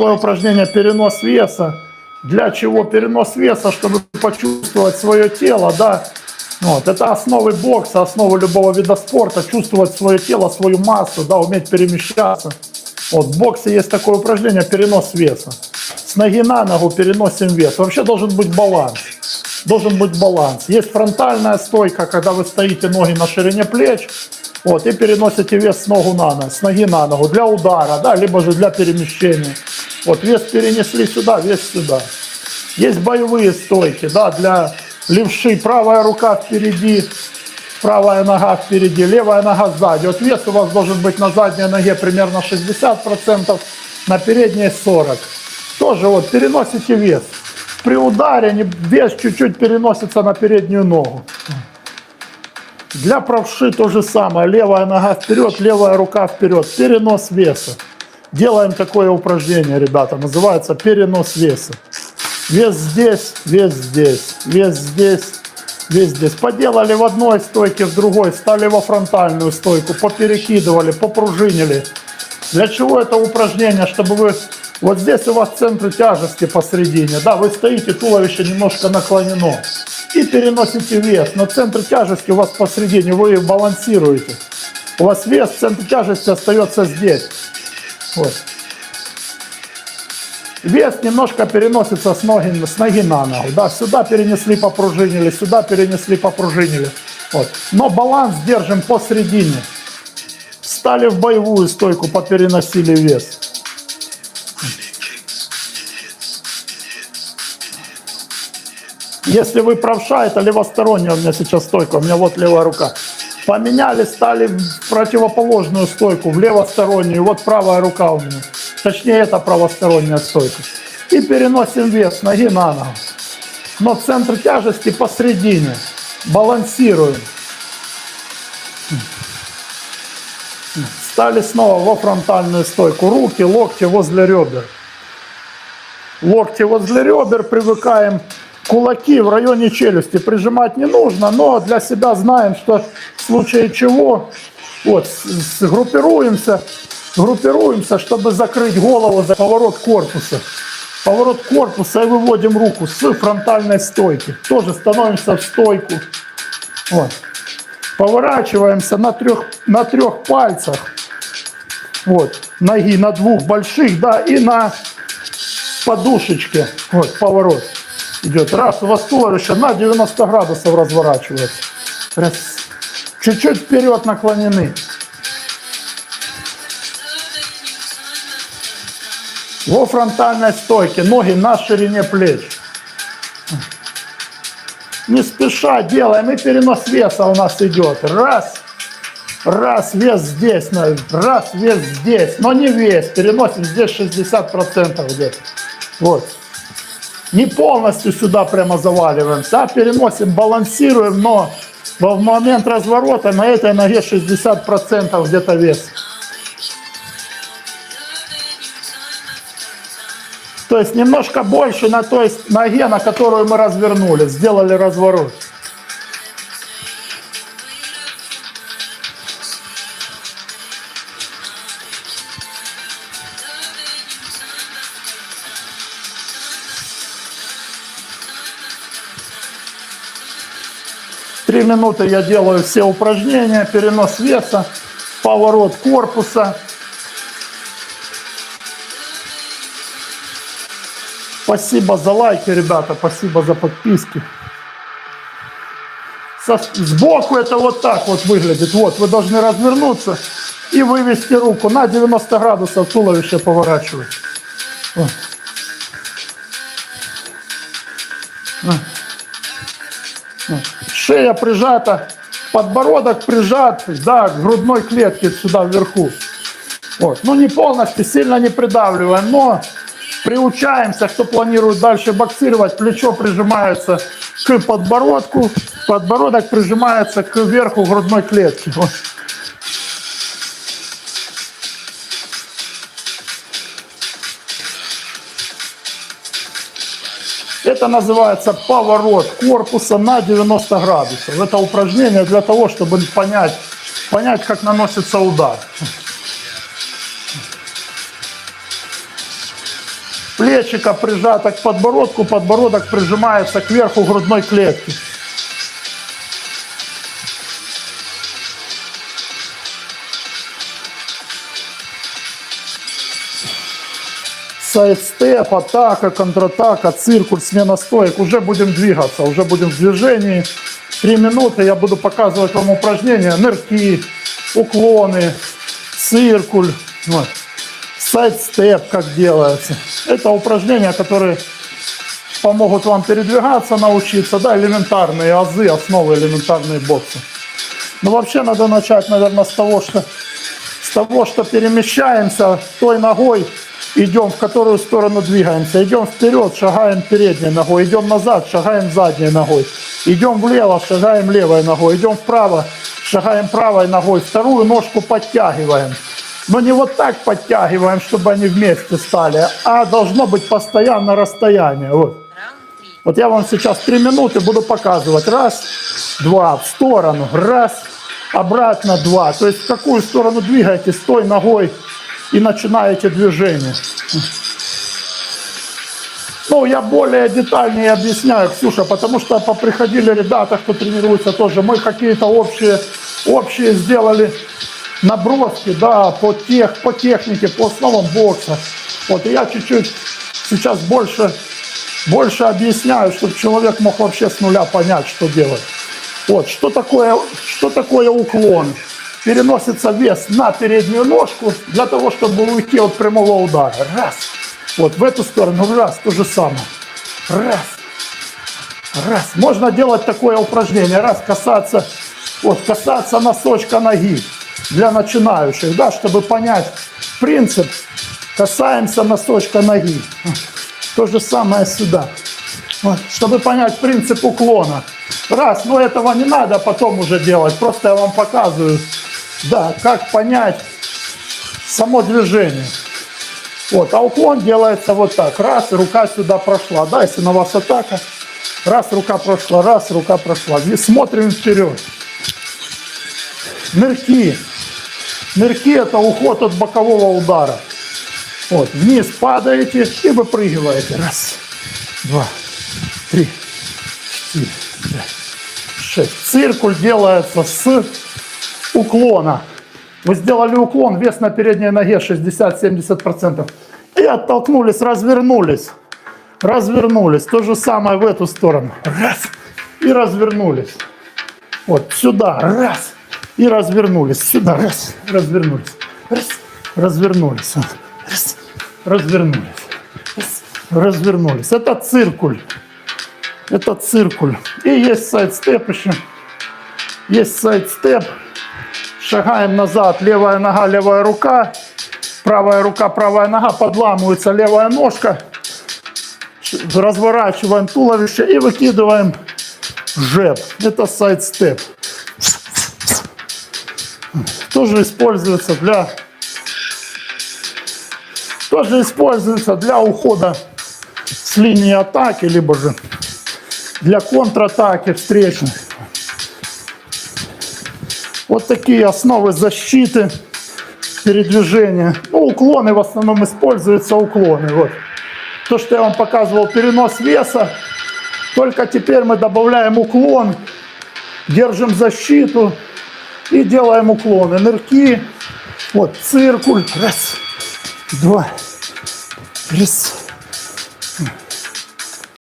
Первое упражнение — перенос веса. Для чего перенос веса? Чтобы почувствовать свое тело, да. Вот. Это основы бокса, основы любого вида спорта. Чувствовать свое тело, свою массу, да, уметь перемещаться. Вот. В боксе есть такое упражнение — перенос веса. С ноги на ногу переносим вес. Вообще должен быть баланс. Должен быть баланс. Есть фронтальная стойка, когда вы стоите, ноги на ширине плеч, вот, и переносите вес с ноги на ногу для удара, да, либо же для перемещения. Вот, вес перенесли сюда, вес сюда. Есть боевые стойки, да, для левши. Правая рука впереди, правая нога впереди, левая нога сзади. Вот вес у вас должен быть на задней ноге примерно 60%, на передней 40%. Тоже вот переносите вес. При ударе вес чуть-чуть переносится на переднюю ногу. Для правши то же самое. Левая нога вперед, левая рука вперед. Перенос веса. Делаем такое упражнение, ребята. Называется перенос веса. Вес здесь, вес здесь, вес здесь, вес здесь. Поделали в одной стойке, в другой. Стали во фронтальную стойку. Поперекидывали, попружинили. Для чего это упражнение? Чтобы вы... Вот здесь у вас центр тяжести посередине. Да, вы стоите, туловище немножко наклонено. И переносите вес. Но центр тяжести у вас посередине. Вы балансируете. У вас вес, центр тяжести остается здесь. Вот. Вес немножко переносится с ноги на ногу. Да, сюда перенесли, попружинили. Сюда перенесли, попружинили. Вот. Но баланс держим посередине. Встали в боевую стойку, попереносили вес. Если вы правша, это левосторонняя у меня сейчас стойка, у меня вот левая рука. Поменяли, стали в противоположную стойку, в левостороннюю, вот правая рука у меня. Точнее, это правосторонняя стойка. И переносим вес с ноги на ногу. Но центр тяжести посередине. Балансируем. Стали снова во фронтальную стойку. Руки, локти возле ребер. Локти возле ребер, привыкаем. Кулаки в районе челюсти прижимать не нужно, но для себя знаем, что в случае чего вот, группируемся, чтобы закрыть голову за поворот корпуса. Поворот корпуса и выводим руку с фронтальной стойки. Тоже становимся в стойку. Вот. Поворачиваемся на трех пальцах. Вот. Ноги на двух больших, да, и на подушечке. Вот, поворот. Идет. Раз, у вас туловище на 90 градусов разворачивается. Раз. Чуть-чуть вперед наклонены. Во фронтальной стойке. Ноги на ширине плеч. Не спеша делаем. И перенос веса у нас идет. Раз. Раз, вес здесь. Раз, вес здесь. Но не весь. Переносим здесь 60% где-то. Вот. Не полностью сюда прямо заваливаемся, а переносим, балансируем, но в момент разворота на этой ноге 60% где-то вес. То есть немножко больше на той ноге, на которую мы развернули, сделали разворот. Три минуты я делаю все упражнения, перенос веса, поворот корпуса. Спасибо за лайки, ребята, спасибо за подписки. Сбоку это вот так вот выглядит. Вот, вы должны развернуться и вывести руку на 90 градусов, туловище поворачивать. Вот. Шея прижата, подбородок прижат, да, к грудной клетке сюда вверху. Вот. Ну не полностью, сильно не придавливаем, но приучаемся, кто планирует дальше боксировать, плечо прижимается к подбородку, подбородок прижимается к верху грудной клетки. Вот. Это называется поворот корпуса на 90 градусов. Это упражнение для того, чтобы понять, как наносится удар. плечико прижато к подбородку, подбородок прижимается к верху грудной клетки. Сайдстеп, атака, контратака, циркуль, смена стоек. Уже будем двигаться, уже будем в движении. 3 минуты я буду показывать вам упражнения. Нырки, уклоны, циркуль, вот. Сайдстеп, как делается. Это упражнения, которые помогут вам передвигаться, научиться. Да, элементарные азы, основы элементарной бокса. Но вообще надо начать, наверное, с того, что перемещаемся той ногой, идем в которую сторону двигаемся. Идем вперед, шагаем передней ногой. Идем назад, шагаем задней ногой. Идем влево, шагаем левой ногой. Идем вправо, шагаем правой ногой. Вторую ножку подтягиваем. Но не вот так подтягиваем, чтобы они вместе стали, а должно быть постоянно расстояние. Вот я вам сейчас 3 минуты буду показывать. Раз, два, в сторону. Раз, обратно, два. То есть в какую сторону двигаетесь той ногой и начинаете движение. Ну, я более детальнее объясняю, Ксюша, потому что поприходили ребята, кто тренируется тоже. Мы какие-то общие сделали наброски, да, по технике, по основам бокса. Вот, и я чуть-чуть сейчас больше объясняю, чтобы человек мог вообще с нуля понять, что делать. Вот, что такое уклон? Переносится вес на переднюю ножку для того, чтобы уйти от прямого удара. Раз. Вот в эту сторону. Раз. То же самое. Раз. Раз. Можно делать такое упражнение. Раз. Касаться. Вот. Касаться носочка ноги. Для начинающих. Да, чтобы понять принцип. Касаемся носочка ноги. То же самое сюда. Вот. Чтобы понять принцип уклона. Раз. Но этого не надо потом уже делать. Просто я вам показываю. Да, как понять само движение. Вот, а уклон делается вот так. Раз, рука сюда прошла. Да, если на вас атака. Раз, рука прошла, раз, рука прошла. Здесь смотрим вперед. Нырки. Нырки – это уход от бокового удара. Вот, вниз падаете и выпрыгиваете. Раз, два, три, 4, 5, 6. Циркуль делается с уклона. Вы сделали уклон, вес на передней ноге 60-70%. И оттолкнулись, развернулись. Развернулись. То же самое в эту сторону. Раз. И развернулись. Вот сюда. Раз. И развернулись. Сюда. Раз. Развернулись. Раз. Развернулись. Раз. Развернулись. Раз. Развернулись. Это циркуль. Это циркуль. И есть сайдстеп еще. Есть сайдстеп. Шагаем назад, левая нога, левая рука, правая нога, подламывается левая ножка, разворачиваем туловище и выкидываем жеб. Это сайдстеп. Тоже используется для ухода с линии атаки, либо же для контратаки встречной. Вот такие основы защиты, передвижения. Ну, уклоны в основном используются, уклоны. Вот. То, что я вам показывал, перенос веса. Только теперь мы добавляем уклон, держим защиту и делаем уклоны. Нырки, вот циркуль. Раз, два, раз,